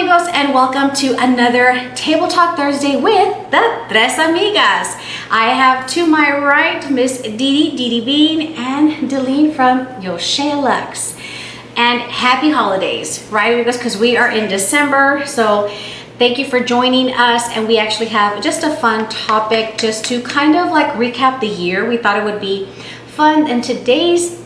amigos, and welcome to another Table Talk Thursday with the Tres Amigas. I have to my right Miss Didi Bean and Deline from Yoshea Lux. And happy holidays, right amigos, because we are in December. So thank you for joining us, and we actually have just a fun topic just to kind of like recap the year. We thought it would be fun in today's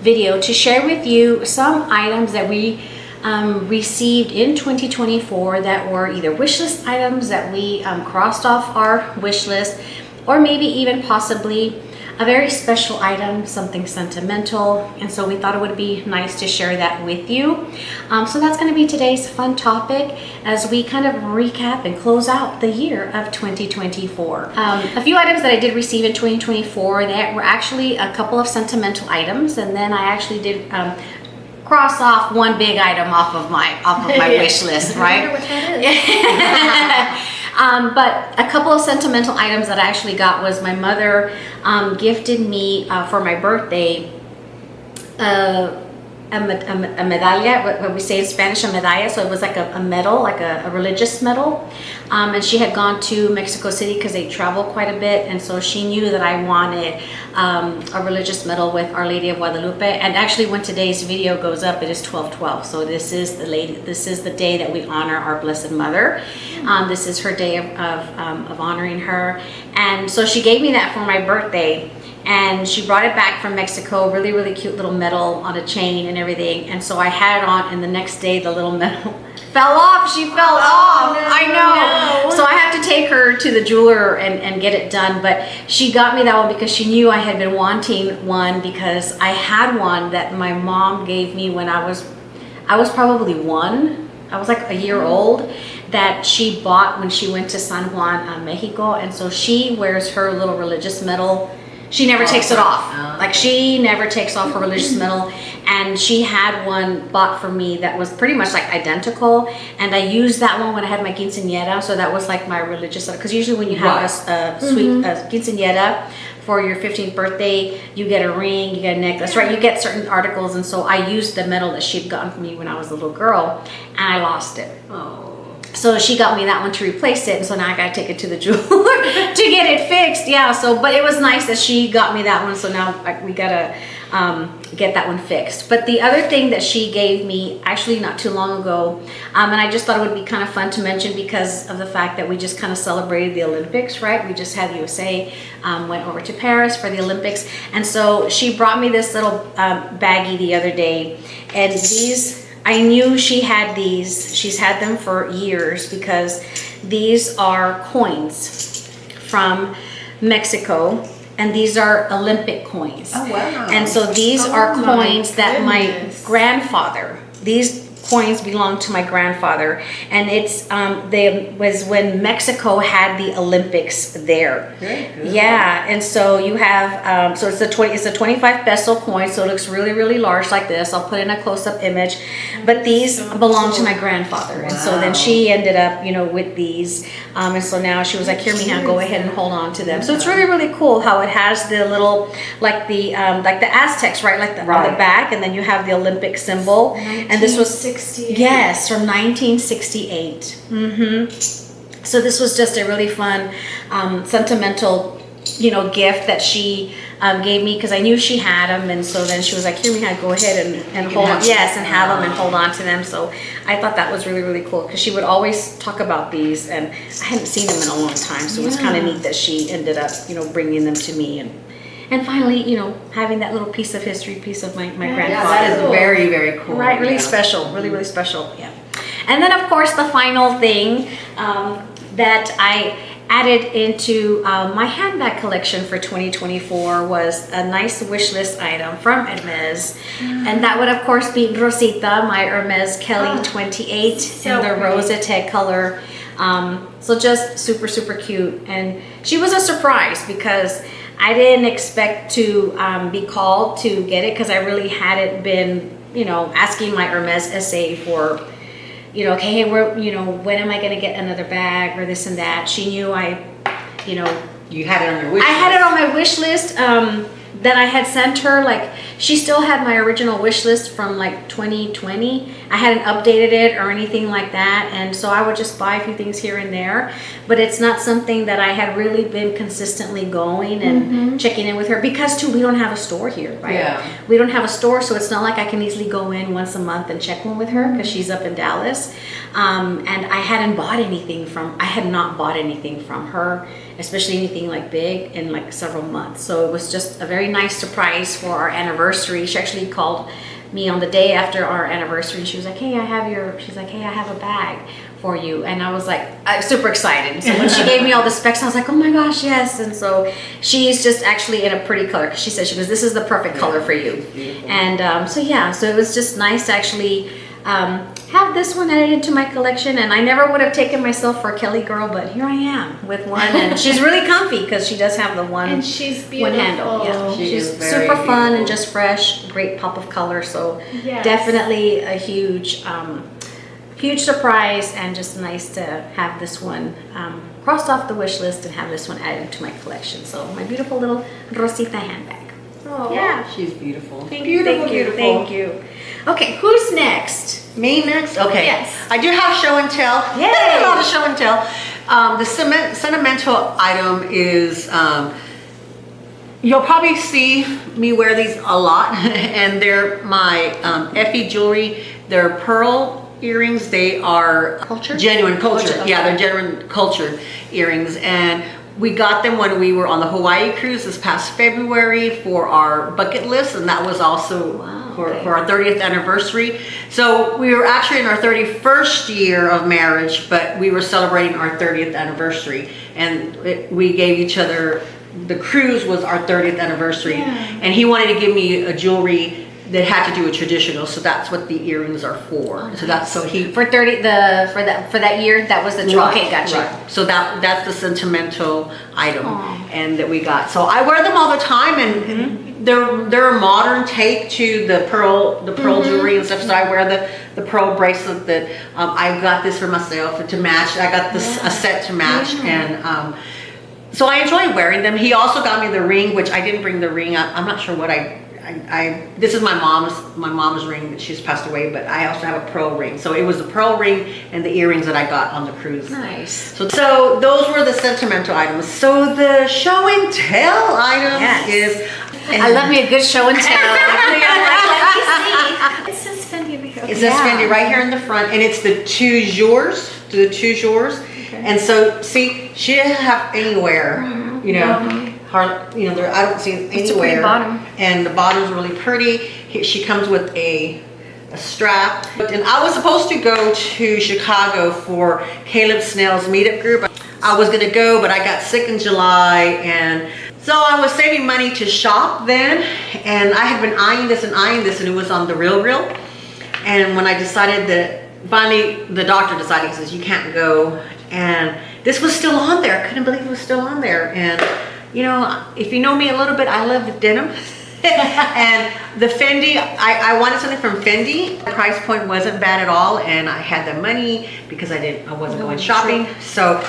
video to share with you some items that we received in 2024 that were either wish list items that we crossed off our wish list, or maybe even possibly a very special item, something sentimental. And so we thought it would be nice to share that with you. So that's going to be today's fun topic as we kind of recap and close out the year of 2024. A few items that I did receive in 2024 that were actually a couple of sentimental items, and then I actually did cross off one big item off of my wish list, right? I wonder what that is. But a couple of sentimental items that I actually got was my mother gifted me for my birthday a medalla, what we say in Spanish, a medalla. So it was like a medal, like a religious medal. And she had gone to Mexico City because they travel quite a bit. And so she knew that I wanted a religious medal with Our Lady of Guadalupe. And actually when today's video goes up, it is 12/12. So this is the day that we honor our Blessed Mother. This is her day of honoring her. And so she gave me that for my birthday. And she brought it back from Mexico, really cute little medal on a chain and everything. And so I had it on, and the next day the little medal fell off. She fell off. No, I know. no. So I have to take her to the jeweler and get it done. But she got me that one because she knew I had been wanting one, because I had one that my mom gave me when I was probably one. I was like a year old, that she bought when she went to San Juan, Mexico. And so she wears her little religious medal. She never takes it off. Like, she never takes off her religious medal. And she had one bought for me that was pretty much like identical. And I used that one when I had my quinceañera. So that was like my religious, because usually when you have a sweet quinceañera for your 15th birthday, you get a ring, you get a necklace, right? You get certain articles. And so I used the medal that she'd gotten for me when I was a little girl, and I lost it. Oh. So she got me that one to replace it, and so now I gotta take it to the jeweler to get it fixed. Yeah, so, but it was nice that she got me that one, so now we gotta get that one fixed. But the other thing that she gave me actually not too long ago, and I just thought it would be kind of fun to mention because of the fact that we just kind of celebrated the Olympics, right? We just had USA, went over to Paris for the Olympics, and so she brought me this little baggie the other day, and these, I knew she had these. She's had them for years, because these are coins from Mexico, and these are Olympic coins. Oh, wow. And so these are coins that my grandfather, these coins belong to my grandfather, and it's was when Mexico had the Olympics there. Very good. Yeah, and so you have so it's a 25 peso coin, so it looks really large like this. I'll put in a close-up image, but these belong to my grandfather. And so then she ended up, with these, and so now she was like, "Here, Mija, go ahead and hold on to them." So it's really cool how it has the little, like the Aztecs, right? Like on the back, and then you have the Olympic symbol. And this was yes, from 1968. So this was just a really fun, sentimental, gift that she gave me, because I knew she had them, and so then she was like, "Here, Mija, go ahead and hold on." Yes, and have them and hold on to them. So I thought that was really cool, because she would always talk about these, and I hadn't seen them in a long time. So it was kind of neat that she ended up, bringing them to me, and finally, having that little piece of history, piece of my grandfather. Yeah, that is very cool. Right, really special, really special, yeah. And then, of course, the final thing that I added into my handbag collection for 2024 was a nice wish list item from Hermes. And that would, of course, be Rosita, my Hermes Kelly 28 in the rosette color. So just super cute. And she was a surprise, because I didn't expect to be called to get it, because I really hadn't been, asking my Hermes SA for, okay, hey, when am I going to get another bag or this and that. She knew I, You had it on your wish list. I had it on my wish list. that I had sent her. Like, she still had my original wish list from like 2020. I hadn't updated it or anything like that, and so I would just buy a few things here and there, but it's not something that I had really been consistently going and checking in with her, because too, we don't have a store here, right? Yeah. We don't have a store, so it's not like I can easily go in once a month and check one with her, because she's up in Dallas. And I had not bought anything from her, especially anything like big, in like several months. So it was just a very nice surprise for our anniversary. She actually called me on the day after our anniversary, and she was like, hey, I have a bag for you. And I was like, super excited. So when she gave me all the specs, I was like, oh my gosh, yes. And so she's just actually in a pretty color. She said, this is the perfect color for you. And so it was just nice to actually have this one added into my collection. And I never would have taken myself for a Kelly girl, but here I am with one. And she's really comfy, because she does have the one, And she's beautiful. one handle. Yeah, she's very super fun and beautiful. just fresh, great pop of color. So Yes. definitely a huge surprise, and just nice to have this one crossed off the wish list and have this one added to my collection. So my beautiful little Rosita handbag. Oh, Yeah. she's beautiful. Thank Beautiful, you, beautiful. thank you. Okay, who's next? Me next? Okay. Yes. I do have show and tell. Yay! A lot of show and tell. The sentimental item is, you'll probably see me wear these a lot, and they're my Effie jewelry. They're pearl earrings. They are Culture? genuine culture. Culture, okay. Yeah, they're genuine culture earrings, and we got them when we were on the Hawaii cruise this past February for our bucket list, and that was also for our 30th anniversary. So we were actually in our 31st year of marriage, but we were celebrating our 30th anniversary, and we gave each other, the cruise was our 30th anniversary, and he wanted to give me a jewelry that had to do with traditional, so that's what the earrings are for. So that's so he For 30 for that year, that was the Right, okay, gotcha. right. So that's the sentimental item, Aw. and that we got. So I wear them all the time, and they're a modern take to the pearl jewelry and stuff. So I wear the pearl bracelet that I got this for myself to match. I got this a set to match, and so I enjoy wearing them. He also got me the ring, which I didn't bring the ring. I'm not sure what I this is my mom's ring. She's passed away, but I also have a pearl ring. So it was the pearl ring and the earrings that I got on the cruise. Nice. So those were the sentimental items. So the show and tell item Yes. is. I love me a good show and tell. It says Fendi over here. It says Fendi right here in the front, and it's the two jours. And so see, she didn't have anywhere, you know. You know, I don't see it It's a pretty anywhere. bottom. And the bottom's really pretty. She comes with a strap. And I was supposed to go to Chicago for Caleb Snell's meetup group. I was gonna go, but I got sick in July, and so I was saving money to shop then. And I had been eyeing this, and it was on the Real. And when I decided that, finally the doctor decided, he says, you can't go. And this was still on there. I couldn't believe it was still on there. And you know, if you know me a little bit, I love denim. And the Fendi, I wanted something from Fendi. The price point wasn't bad at all, and I had the money because I wasn't going shopping. So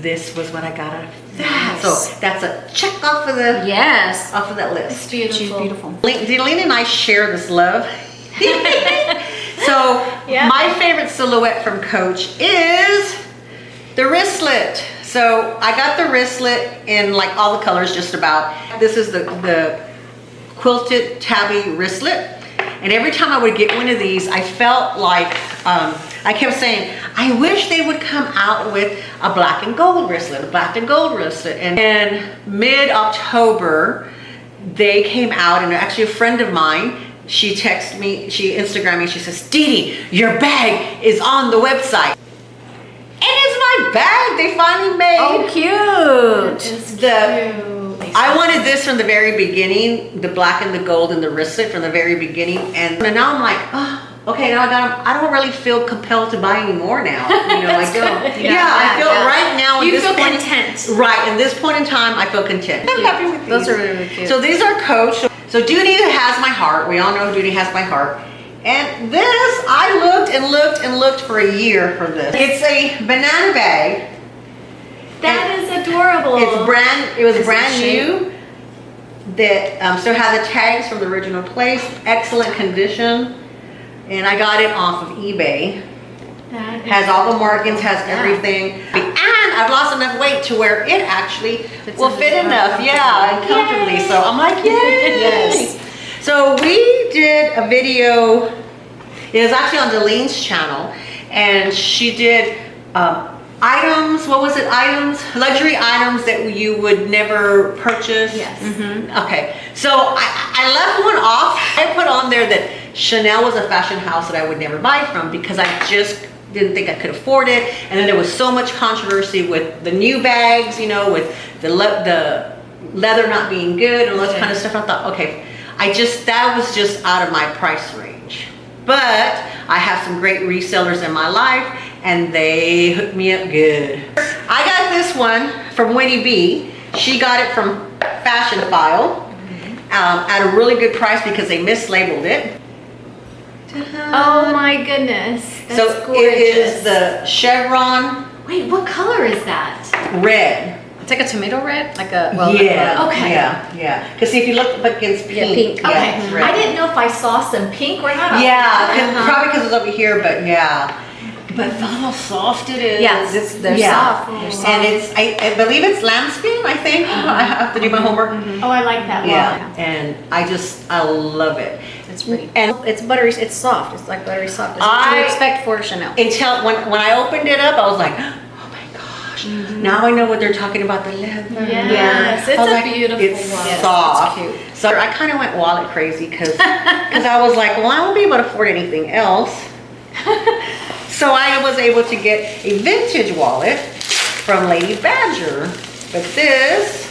this was what I got out of that. Nice. So that's a check off of the off of that list. It's beautiful. She's beautiful. Delene and I share this love. So my favorite silhouette from Coach is the wristlet. So I got the wristlet in like all the colors just about. This is the quilted tabby wristlet. And every time I would get one of these, I felt like, I kept saying, I wish they would come out with a black and gold wristlet, And in mid-October, they came out, and actually a friend of mine, she texted me, she Instagrammed me, she says, Dee, your bag is on the website. And it's my bag they finally made. Oh, cute. It's The- I wanted this from the very beginning, the black and the gold and the wristlet from the very beginning. And now I'm like, oh, okay, now I got them. I don't really feel compelled to buy any more now. You know, I don't. Yeah, I feel right now at You this feel point. content. Right, in this point in time, I feel content. I'm happy with these. Those are really cute. So these are Coach. So Duty has my heart. We all know Duty has my heart. And this, I looked for a year for this. It's a banana bag. That is adorable. It was brand new. that still has the tags from the original place, excellent condition, and I got it off of eBay. Has all the markings, has everything, and I've lost enough weight to where it actually will fit enough, and comfortably. So I'm like, yay! Yes. So we did a video. It was actually on Delene's channel, and she did items. What was it? Items, luxury items that you would never purchase. Yes. Okay. So I left one off. I put on there that Chanel was a fashion house that I would never buy from because I just didn't think I could afford it. And then there was so much controversy with the new bags, you know, with the leather not being good and all that kind of stuff. I thought, okay, that was just out of my price range. But I have some great resellers in my life and they hooked me up good. I got this one from Winnie B. She got it from Fashion File at a really good price because they mislabeled it. Oh my goodness. That's So gorgeous. it is the chevron Wait, what color is that? red. It's like a tomato red, like a Okay. Yeah. Because if you look up against pink, pink. Okay. it's red. I didn't know if I saw some pink or not. Yeah, probably because it's over here, but yeah. But feel how soft it is. Yeah, they're soft. They're soft. And it's, I believe it's lambskin, I think. I have to do my homework. Oh, I like that Yeah, one. and I love it. It's pretty. And It's buttery. It's soft. It's like buttery soft. It's what I- you expect for Chanel. Until when I opened it up, I was like, oh my gosh. Now I know what they're talking about, the leather. Yes, it's I was a like, beautiful it's one. Yes, soft. it's cute. So I kind of went wallet crazy because I was like, well, I won't be able to afford anything else. So I was able to get a vintage wallet from Lady Badger. But this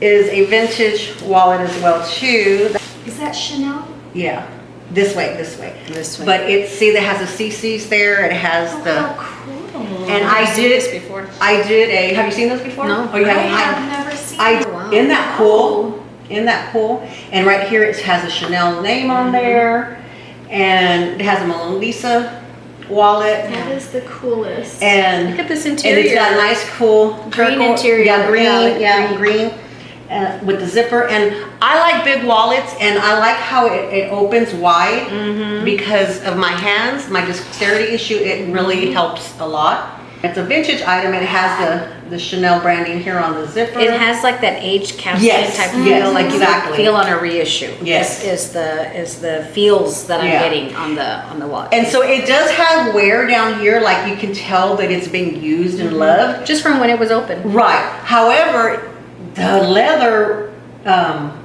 is a vintage wallet as well too. Is that Chanel? Yeah, this way. This way. But it, see, that has the CCs there. It has Oh, the. how cool. And I've I seen did this before. I did a. Have you seen those before? No. Oh, you I haven't? have never seen I it. Wow. Isn't that cool? Isn't that cool? And right here it has a Chanel name on there, and it has a Mona Lisa wallet, That is the coolest. and Look at this and interior. it's got a nice cool Green turquoise- interior. Yeah, green. Yeah, Yeah, like green. With the zipper, and I like big wallets, and I like how it opens wide because of my hands, my dexterity issue. It really helps a lot. It's a vintage item. It has the Chanel branding here on the zipper. It has like that aged casting Yes, type of yes, feel, like exactly. you feel on a reissue. Yes. is the feels that I'm Yeah. getting on the watch. And so it does have wear down here, like you can tell that it's being used and loved. just from when it was open. Right. However, the leather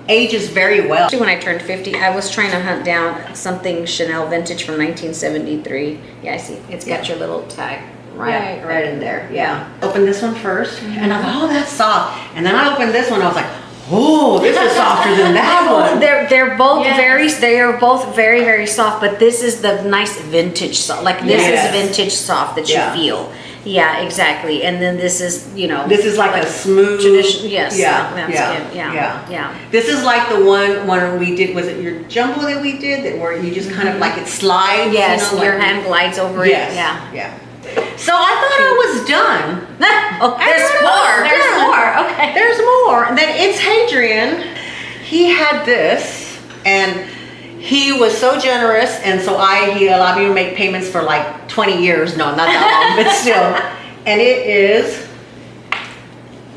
ages very well. Actually, when I turned 50, I was trying to hunt down something Chanel vintage from 1973. Yeah, I see. It's got your little tag right in there. Yeah. Open this one first, and I thought, oh, that's soft. And then I opened this one, I was like, oh, this is softer than that one. They're both Yes. they are both very, very soft, but this is the nice vintage soft. Like this Yes. is vintage soft that you Yeah. feel. Yeah, exactly. And then this is, This is like a smooth tradition. Yes. Yeah, landscape. yeah. Yeah. This is like the one we did. Was it your jumbo that we did? That where you just kind of like it slides. Yes, like your hand glides over Yes. it. Yeah. Yeah. So I thought I was done. Oh, there's I more. thought I was There's done. more. Okay. There's more. And then it's Hadrian. He had this, and he was so generous, and so he allowed me to make payments for like 20 years. No, not that long, but still. And it is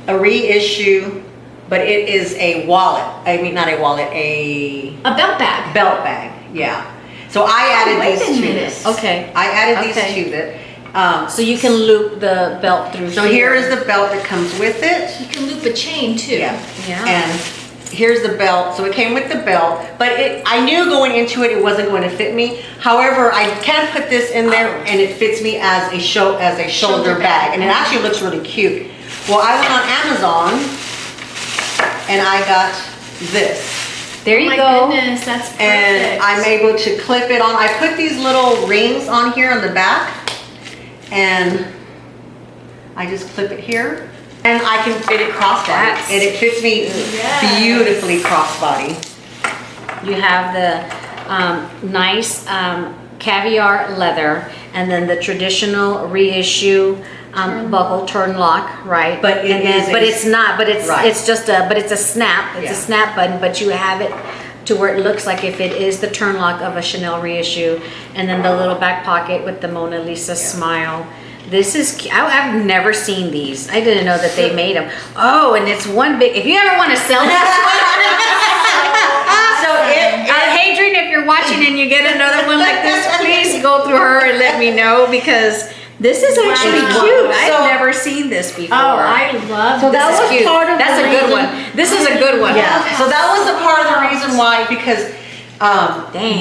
a reissue, but it is a wallet. I mean, not a wallet, a A belt bag. belt bag. Yeah. So I added wait these a to minute. this. Okay. I added these Okay. to it. So you can loop the belt through. So here is the belt that comes with it. You can loop a chain too. Yeah. Yeah. And here's the belt. So it came with the belt, but I knew going into it wasn't going to fit me. However, I can put this in there and it fits me as a shoulder bag, and it actually looks really cute. Well, I went on Amazon and I got this. There Oh you my go. goodness, that's perfect. And I'm able to clip it on. I put these little rings on here on the back, and I just clip it here, and I can fit it crossbody, and it fits me beautifully crossbody. You have the nice caviar leather and then the traditional reissue buckle turn lock, right? But it's not. But it's Right. it's just a it's a snap. It's a Yeah. snap button, but you have it to where it looks like if it is the turn lock of a Chanel reissue, and then the little back pocket with the Mona Lisa smile. This is, I've never seen these. I didn't know that they made them. Oh, and it's one big, if you ever want to sell this one. So Hadrian, if you're watching and you get another one like this, please go through her and let me know, because this is actually cute. I've never seen this before. Oh, I love So that this. was Cute. part of That's the a good reason- one. This is a good one. Yeah. So that was a part of the reason why, because Dang.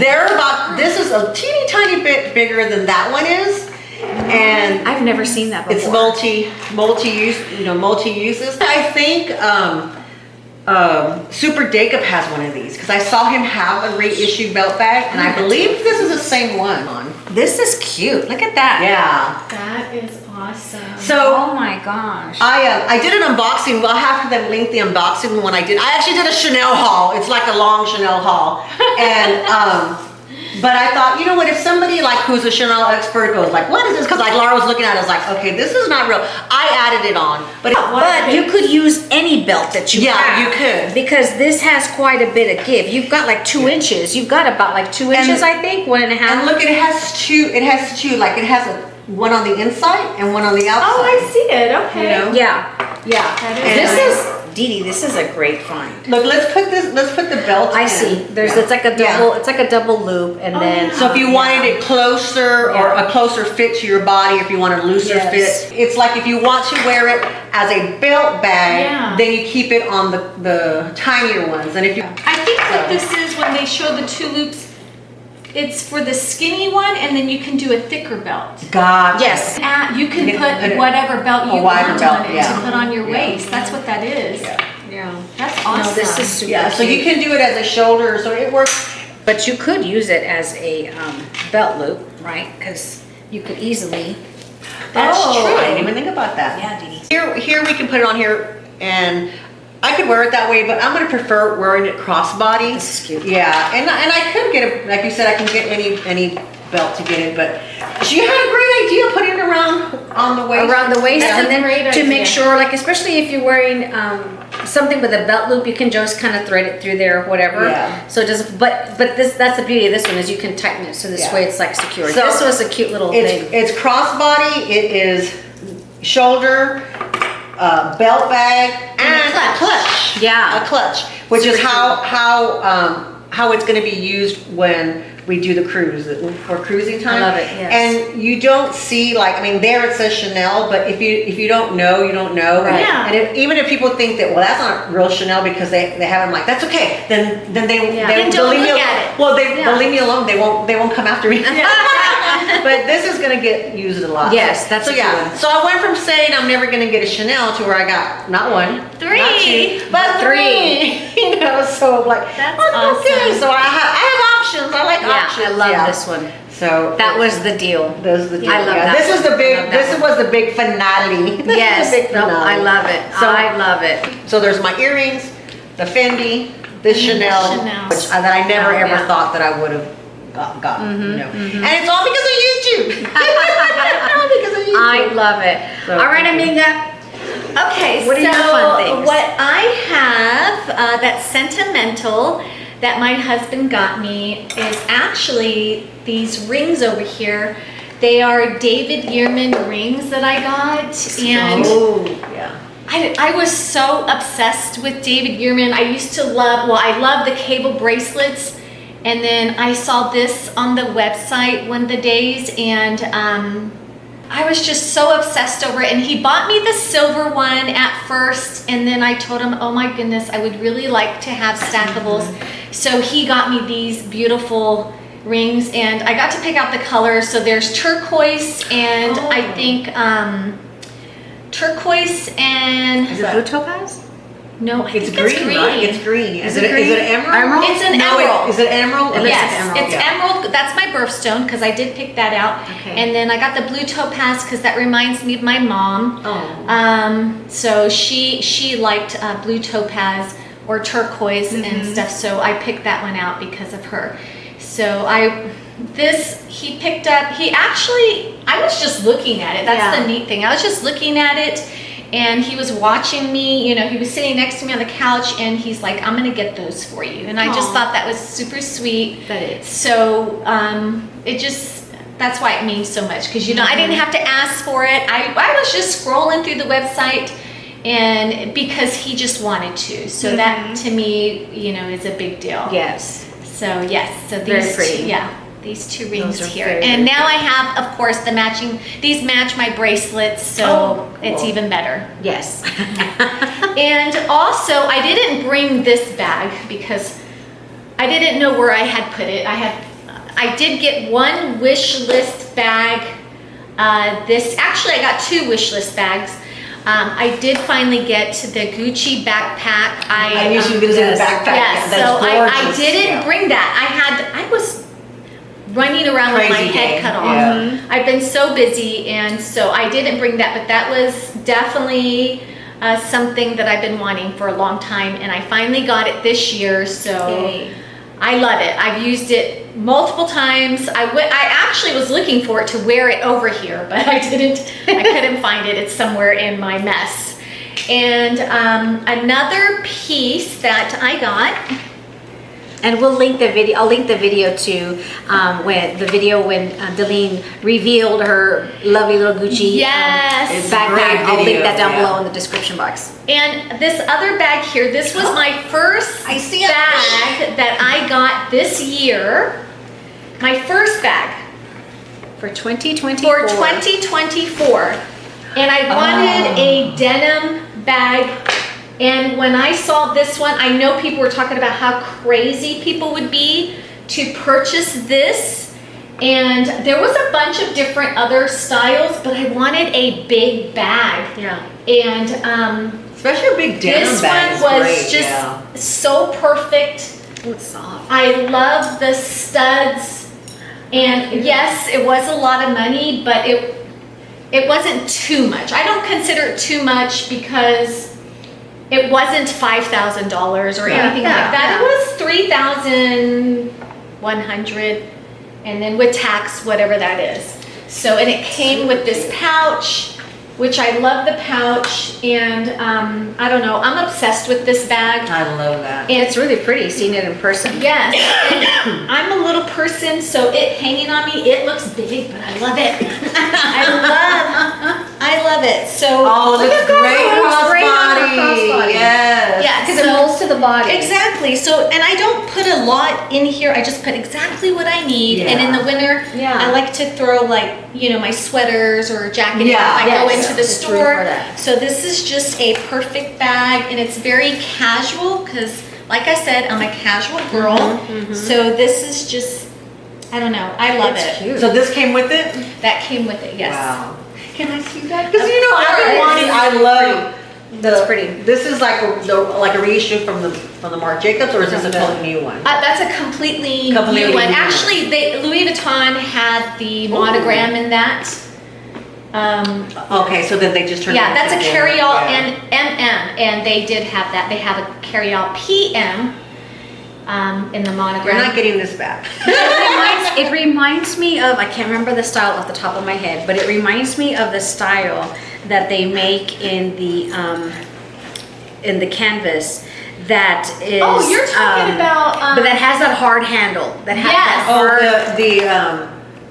this is a teeny tiny bit bigger than that one is. And I've never seen that before. it's multi-use, multi uses. I think Super Jacob has one of these, because I saw him have a reissued belt bag, and I believe this is the same one. This is cute. Look at that. Yeah. That is awesome. So Oh my gosh. I did an unboxing. Well, I have to link the unboxing when I did. I actually did a Chanel haul. It's like a long Chanel haul, and but I thought, you know what, if somebody like who's a Chanel expert goes like, what is this? Because like Laura was looking at it, I was like, okay, this is not real. I added it on, but you could use any belt that you have. Yeah, you could. Because this has quite a bit of give. You've got like 2 inches. You've got about like 2 inches, I think, 1.5. And look, it has two. Like it has one on the inside and one on the outside. Oh, I see it. Okay. You know? Yeah. That is This nice. is, Dee Dee, this is a great find. Look, let's put the belt. I in. see. Yeah. It's like a double. It's like a double loop, and then. So if you wanted it closer or Yeah. a closer fit to your body, if you want a looser Yes. fit, it's like if you want to wear it as a belt bag, Yeah. then you keep it on the tinier ones. And if you, I think what this is, when they show the 2 loops, it's for the skinny one, and then you can do a thicker belt. God, Yes. You can Yeah, put whatever belt you wider want belt, on it yeah. to put on your Yeah. waist. That's what that is. Yeah. That's awesome. No, this is super yeah. So you cute. can do it as a shoulder, so it works. But you could use it as a belt loop, right? Because you could easily. That's true. I didn't even think about that. Yeah, Dee Dee. Here we can put it on here, and I could wear it that way, but I'm gonna prefer wearing it crossbody. This is cute. Yeah, and I could get it, like you said, I can get any belt to get it, but she had a great idea putting it around on the waist. Around the waist, That's and a then great to make idea. sure, like especially if you're wearing something with a belt loop, you can just kind of thread it through there, whatever. Yeah. So it doesn't. But that's the beauty of this one, is you can tighten it so this Yeah. way it's like secure. So this was a cute little thing. It's crossbody. It is shoulder, belt bag, and a clutch. Yeah. a clutch, which is Super how it's going to be used when we do the cruise for cruising time. I love it, yes. And you don't see, like, I mean, there it says Chanel, but if you don't know, you don't know. Right. Yeah. And even if people think that, well, that's not real Chanel because they have them, like, that's okay. Then Then they'll don't leave me look alone. at it. Well, they'll leave me alone. They won't come after me. But this is gonna get used a lot. Yes, that's so a good yeah. one. So I went from saying I'm never gonna get a Chanel to where I got not one, Three. not two, but three. You know, so I'm like, That's okay. awesome. So I have options. I like Yeah, options. I love yeah. this one. So That was the deal. those the I love yeah. that This was the one. I big. love that This one. was the big finale. This Yes, was the big no, finale. I love it. So- I love it. So there's my earrings, the Fendi, this Chanel, Chanel. which that I never Oh, ever yeah. thought that I would have gotten. You know, and it's all because of YouTube. All because of YouTube. I love it. So, All right, thank you. amiga. Okay, What are your fun things? what I have that's sentimental that my husband got me is actually these rings over here. They are David Yurman rings that I got, and Oh, yeah. I was so obsessed with David Yurman. I used to love, I love the cable bracelets, and then I saw this on the website one of the days, and I was just so obsessed over it. And he bought me the silver one at first, and then I told him, oh my goodness, I would really like to have stackables. So he got me these beautiful rings, and I got to pick out the colors. So there's turquoise, and I think turquoise and Is it blue topaz? no, I It's think green, right? It's green. Is Is it it green? emerald? Emerald? It's an No, emerald. Is it emerald? It looks like Yes, emerald, it's yeah. emerald. That's my birthstone because I did pick that out. Okay. And then I got the blue topaz because that reminds me of my mom. Oh. So she liked blue topaz or turquoise and stuff. So I picked that one out because of her. So this he picked up. He actually, I was just looking at it. That's the neat thing. I was just looking at it, and he was watching me. You know, he was sitting next to me on the couch, and he's like, "I'm gonna get those for you." And I just thought that was super sweet. That is. So it just, that's why it means so much, because you know I didn't have to ask for it. I was just scrolling through the website, and because he just wanted to. So that to me, you know, is a big deal. Yes. So yes, so Very these pretty. these two rings Those are here. very, And very now I have, of course, the matching, these match my bracelets, so it's even better. Yes. And also, I didn't bring this bag because I didn't know where I had put it. I did get one wish list bag. Actually I got two wish list bags. I did finally get the Gucci backpack. I knew she was gonna say the backpack. Yes, That's so I gorgeous. didn't bring that. I was running around with my Crazy head day. cut off. Yeah. I've been so busy, and so I didn't bring that, but that was definitely something that I've been wanting for a long time, and I finally got it this year, so Yay. I love it. I've used it multiple times. I actually was looking for it to wear it over here, but I couldn't find it. It's somewhere in my mess. And another piece that I got, And we'll link the video. I'll link the video to when Delene revealed her lovely little Gucci Yes. backpack. Great I'll link video, that down yeah. below in the description box. and this other bag here, this was my first I see it. bag that I got this year. My first bag For 2024. for 2024. And I wanted a denim bag. And when I saw this one, I know people were talking about how crazy people would be to purchase this. And there was a bunch of different other styles, but I wanted a big bag. Yeah. And Especially a big denim this bag one is was great, just yeah. so perfect. Oh, it's soft. I love the studs. And yes, it was a lot of money, but it wasn't too much. I don't consider it too much because it wasn't $5,000 or anything like that. It was $3,100, and then with tax, whatever that is. So, and it came with this pouch, which I love the pouch, and I don't know, I'm obsessed with this bag. I love that. And It's really pretty seeing it in person. yes, and I'm a little person, so it hanging on me, it looks big, but I love it. I love it. So Oh, it looks great Great on the crossbody. crossbody. Yes. yeah, Because it molds to the body. exactly. So, and I don't put a lot in here. I just put exactly what I need. And in the winter, Yeah. I like to throw like, you know, my sweaters or jacket Yeah, if I go yes. into the It's room store. for that. So this is just a perfect bag, and it's very casual because, like I said, I'm a casual girl. So this is just, I don't know. I love It's it. cute. So this came with it? That came with it. Yes. Wow. Can I see that? Because you know, I've been course. wanting. I love. That's pretty. This is like a reissue from the Marc Jacobs, or is this a totally new one? That's a completely new Completely one. new one. Actually, Louis Vuitton had the monogram in that. Okay, so then they just turned. Yeah, it that's a into carry-all yeah. and MM, and they did have that. They have a carry-all PM in the monogram. You're not getting this back. It reminds me of, I can't remember the style off the top of my head, but it reminds me of the style that they make in the canvas that is. Oh, you're talking about. but that has that hard handle. That has that Oh, hard.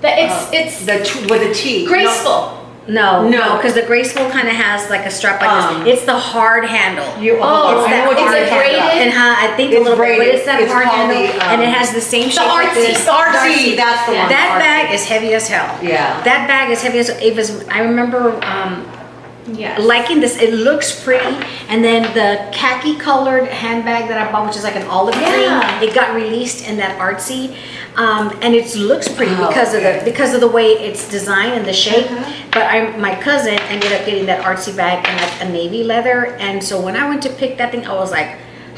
It's with the T. graceful. No, No. because the graceful kind of has like a strap like Um, this. It's the hard handle. Oh, It's I know that what you're hard talking about. handle. And I think a It's little bit, but braided. it's that It's hard called handle, the, and it has the same shape like artsy. this. Artsy, that's the one. That Artsy. bag is heavy as hell. Yeah. That bag is heavy as it was. I remember Yes. liking this. It looks pretty, and then the khaki colored handbag that I bought, which is like an olive Yeah. green, it got released in that artsy, and it looks pretty Oh, because okay. of the way it's designed and the shape. Uh-huh. But my cousin ended up getting that artsy bag in like a navy leather, and so when I went to pick that thing, I was like,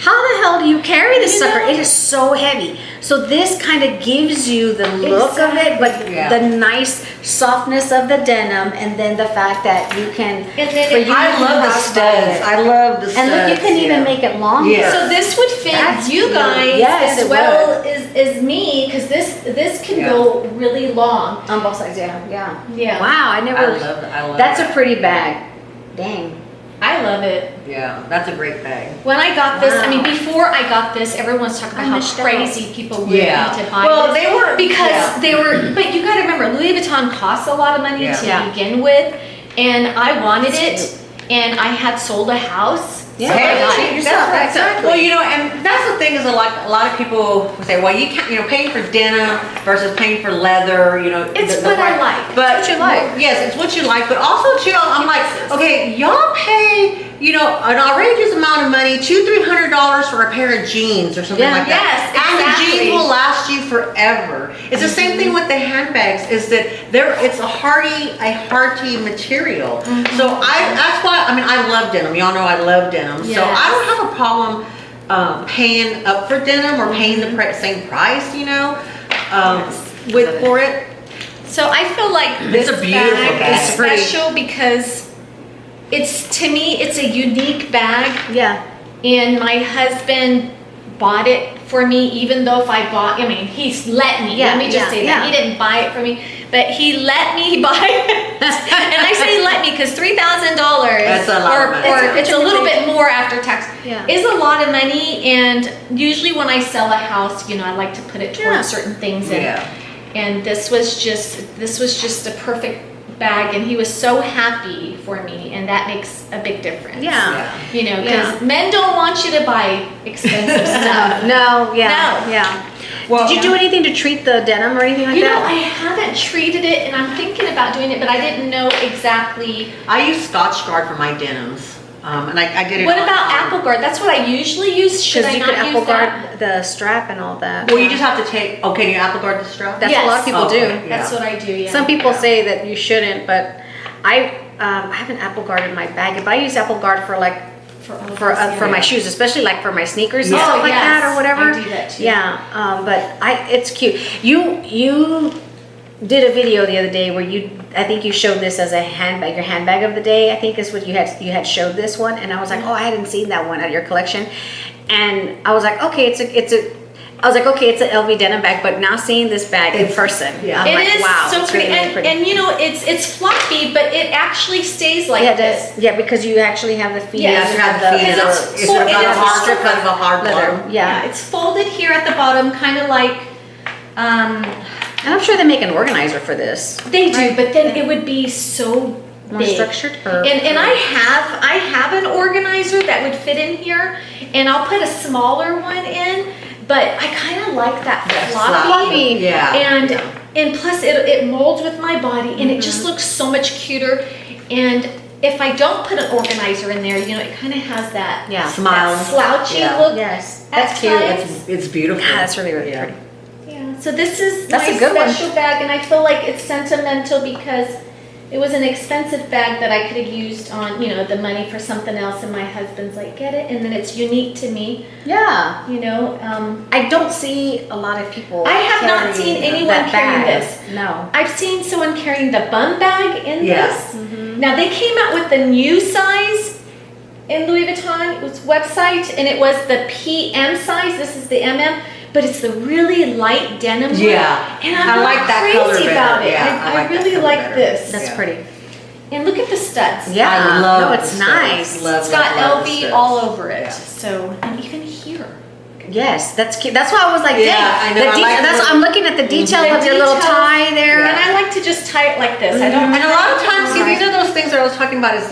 how the hell do you carry this You sucker? know- It is so heavy. So this kind of gives you the look of it, but Yeah. the nice softness of the denim, and then the fact that you can. And then for it- you I to love the cross studs. it. I love the studs. And look, you can even make it longer. Yeah. So this would fit That's you cute. guys Yes, as it well as me, because this can Yeah. go really long. On both sides, yeah. Yeah. Wow, I never. I love That's that. a pretty bag. Dang. I love it. Yeah, that's a great bag. When I got this, I mean, Wow. before I got this, everyone was talking I about missed how out. crazy people would Yeah. be to buy Well, this. they were- because yeah. they were. But you got to remember, Louis Vuitton costs a lot of money Yeah. to Yeah. begin with, and I wanted That's it, and I had sold a house. Yeah, so I Hey, got treat it. yourself. that's right. Exactly. Well, you know, and that's the thing is a lot of people say, well, you can't, you know, paying for denim versus paying for leather, you know. It's what I like. But It's what you like. Yes, it's what you like. But also too, I'm like, okay, y'all pay, you know, an outrageous amount of money, $200-300 for a pair of jeans or something Yeah. like that. Yes, And the exactly. jeans will last you forever. It's the same thing with the handbags. Is that it's a hearty material. So that's why I mean I love denim. Y'all know I love denim. So Yes. I don't have a problem paying up for denim or paying the same price, you know, for it. So I feel like It's this a beautiful bag. is It's pretty. special because to me it's a unique bag, Yeah. and my husband bought it for me, even though if I bought, I mean, he's let me. Yeah, Let me just yeah, say yeah. that he didn't buy it for me, but he let me buy it. And I say let me because $3,000, That's a lot of money. or It's it's a little bit more after tax, Yeah. is a lot of money. And usually when I sell a house, you know, I like to put it towards Yeah. certain things. And Yeah. and this was just a perfect bag, and he was so happy for me, and that makes a big difference. Yeah. You know, because Yeah. men don't want you to buy expensive stuff. No, yeah. No. Yeah. Well, Did you do anything to treat the denim or anything like You know, that? I haven't treated it, and I'm thinking about doing it, but I didn't know exactly. I use Scotch Guard for my denims, and I did it. What on- about Apple Guard? That's what I usually use. Should Because I you not could use apple guard that? the strap and all that. Well, you just have to take. Oh, can you Apple Guard the strap? That's what a lot of Yes. people do. Okay. That's Yeah. what I do. Yeah. Some people Yeah. say that you shouldn't, but I haven't apple guarded my bag. But I use apple guard for like for all for this, for yeah. my shoes, especially like for my sneakers and Yeah. stuff Oh, like that yes. or whatever. I do that too. Yeah, but it's cute. You did a video the other day where I think you showed this as a handbag, your handbag of the day. I think is what you had showed this one, and I was like, oh, I hadn't seen that one out of your collection, and I was like, okay, it's an LV denim bag, but now seeing this bag in It's- person, yeah. I'm It like, is wow, so it's pretty. really, really And, pretty. and you know, it's fluffy, but it actually stays like yeah, it this. does. Yeah, because you actually have the feet. Yes. You you have the feet. Because It's it's it's full- got it a is hard, super kind of a hard leather. bottom. Yeah. It's folded here at the bottom, kind of like, And I'm sure they make an organizer for this. they do, Right. but then it would be so More big. structured. Or, And I have an organizer that would fit in here, and I'll put a smaller one in, but I kind of like that floppy. floppy. Yeah. And plus it molds with my body, and it just looks so much cuter. And if I don't put an organizer in there, you know, it kind of has that, Yeah. Smile. that slouchy Yeah. look. Yes, at that's cute. times. It's beautiful. Yeah, that's really, really Yeah. pretty. Yeah, so this is That's my a good one. special bag, and I feel like it's sentimental because it was an expensive bag that I could have used on, you know, the money for something else, and my husband's like, get it, and then it's unique to me, Yeah. you know. I don't see a lot of people. I have not carrying seen anyone that carrying bag. this. No. I've seen someone carrying the bum bag in Yeah. this. Now they came out with the new size in Louis Vuitton. It was website, and it was the PM size. This is the MM, but it's the really light denim one. Yeah. And I'm I not like that crazy color better. about it. Yeah, I I like that really color like better. this. That's Yeah. pretty. And look at the studs. Yeah. I love No, the it's studs. nice. Love, It's got love the LV studs. all over it. Yeah. So, and even here. Yes, that's cute. That's why I was like, Yeah, dang. I know. I like that's the- I'm looking at the detail The of your little details. tie there. And I like to just tie it like this. I don't. And a lot of times, see, these are those things that I was talking about. Is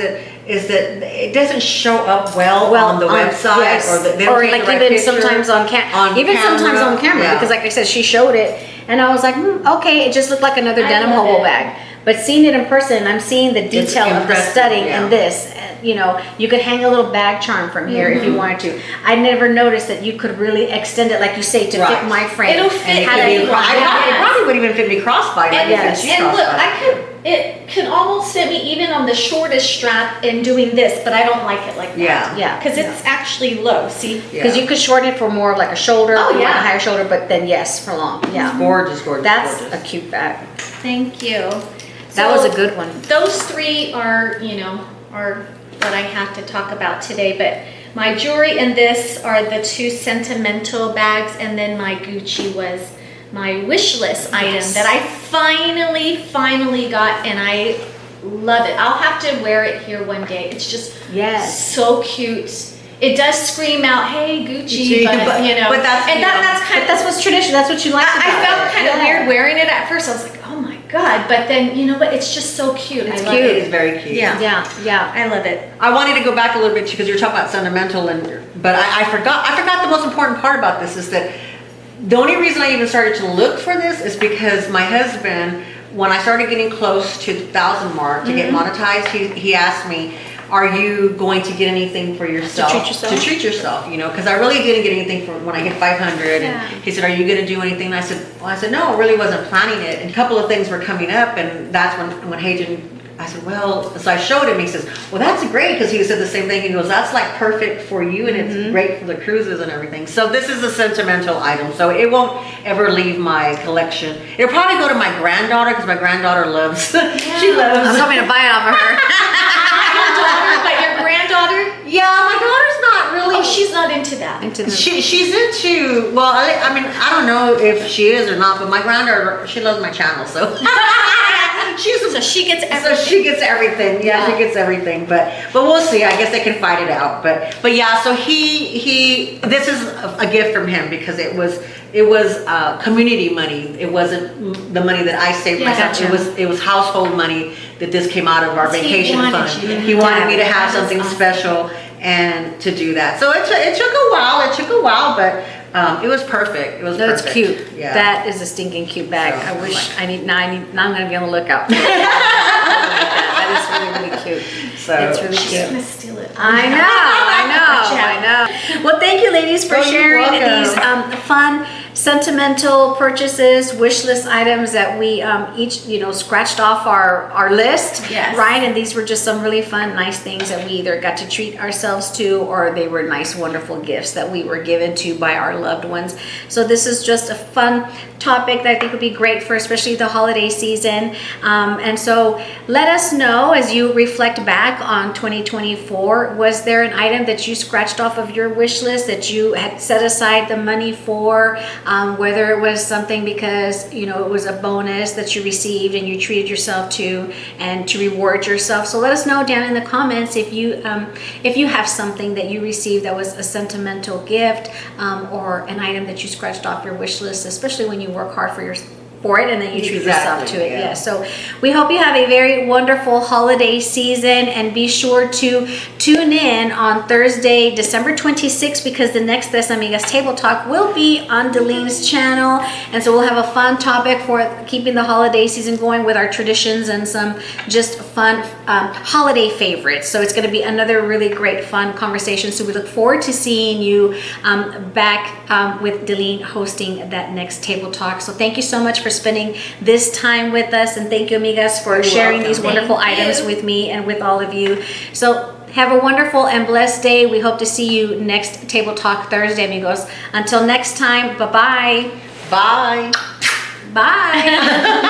that it doesn't show up well on the website, yes. or they don't or take like the right even picture. sometimes on camera. Even camera, sometimes on camera, yeah. because like I said, she showed it, and I was like, okay, it just looked like another I denim love hobo it. bag. But seeing it in person, I'm seeing the detail of the impressive, studding yeah. in this. You know, you could hang a little bag charm from here if you wanted to. I never noticed that you could really extend it, like you say, to Right. fit my frame. It'll fit And it How could to- be, anyone. it probably would even fit me crossbody. Like And, it fits you and look, crossbody. I could it can almost fit me even on the shortest strap in doing this, but I don't like it like that. Yeah. Because it's actually low, see? Because you could shorten it for more of like a shoulder, Oh, like yeah. a higher shoulder, but then yes, for long. Yeah. Gorgeous, gorgeous, That's gorgeous. a cute bag. Thank you. That was So a good one. Those three are, are what I have to talk about today, but my jewelry and this are the two sentimental bags, and then my Gucci was my wish list item that I finally got, and I love it. I'll have to wear it here one day. It's just so cute. It does scream out, "Hey, Gucci," but but that's what's tradition. That's what you like. I felt kind of weird wearing it at first. I was like, "Oh my god!" But then you know what? It's just so cute. It's I love cute. it. It's very cute. Yeah. I love it. I wanted to go back a little bit because you're talking about sentimental, but I forgot the most important part about this is that the only reason I even started to look for this is because my husband, when I started getting close to the 1,000 mark to get monetized, he asked me, "Are you going to get anything for yourself?" To treat yourself? Because I really didn't get anything for when I hit 500. And he said, "Are you going to do anything?" And I said, "No, I really wasn't planning it." And a couple of things were coming up, and that's when Hajan, I said, "Well," so I showed him. He says, "Well, that's great," because he said the same thing. He goes, "That's like perfect for you, and it's great for the cruises and everything." So this is a sentimental item, so it won't ever leave my collection. It'll probably go to my granddaughter because my granddaughter loves. She loves. I'm coming to buy it off of her. But your granddaughter? Yeah, my daughter's not really. Oh, she's not into that. She's into. Well, I mean, I don't know if she is or not, but my granddaughter, she loves my channel, so. So she gets everything. So she gets everything. Yeah, she gets everything. But we'll see. I guess they can fight it out. But yeah. So he this is a gift from him because it was community money. It wasn't the money that I saved myself. Gotcha. It was household money that this came out of our vacation fund. He wanted wanted me to have That is something awesome. special and to do that. So it took a while. It took a while, but it was perfect. It was That's perfect. cute. Yeah. That is a stinking cute bag. So, I wish now I'm gonna be on the lookout. That is really cute. So It's really She's cute. gonna steal it. I know. Well, thank you, ladies, for Oh, you're sharing welcome. these fun, sentimental purchases, wish list items that we each, scratched off our list. Yes. Right, and these were just some really fun, nice things that we either got to treat ourselves to, or they were nice, wonderful gifts that we were given to by our loved ones. So this is just a fun topic that I think would be great for especially the holiday season. And so let us know as you reflect back on 2024, was there an item that you scratched off of your wish list that you had set aside the money for, whether it was something because it was a bonus that you received and you treated yourself to and to reward yourself. So let us know down in the comments if you have something that you received that was a sentimental gift, or an item that you scratched off your wish list, especially when you work hard for it and then you treat yourself to it. Yeah. So we hope you have a very wonderful holiday season, and be sure to tune in on Thursday, December 26th, because the next Amigas Table Talk will be on Delene's channel. And so we'll have a fun topic for keeping the holiday season going with our traditions and some just fun holiday favorites. So it's going to be another really great fun conversation. So we look forward to seeing you back with Delene hosting that next Table Talk. So thank you so much for spending this time with us, and thank you, amigas, for sharing these wonderful items with me and with all of you. So have a wonderful and blessed day. We hope to see you next Table Talk Thursday, amigos. Until next time, bye-bye. Bye. Bye.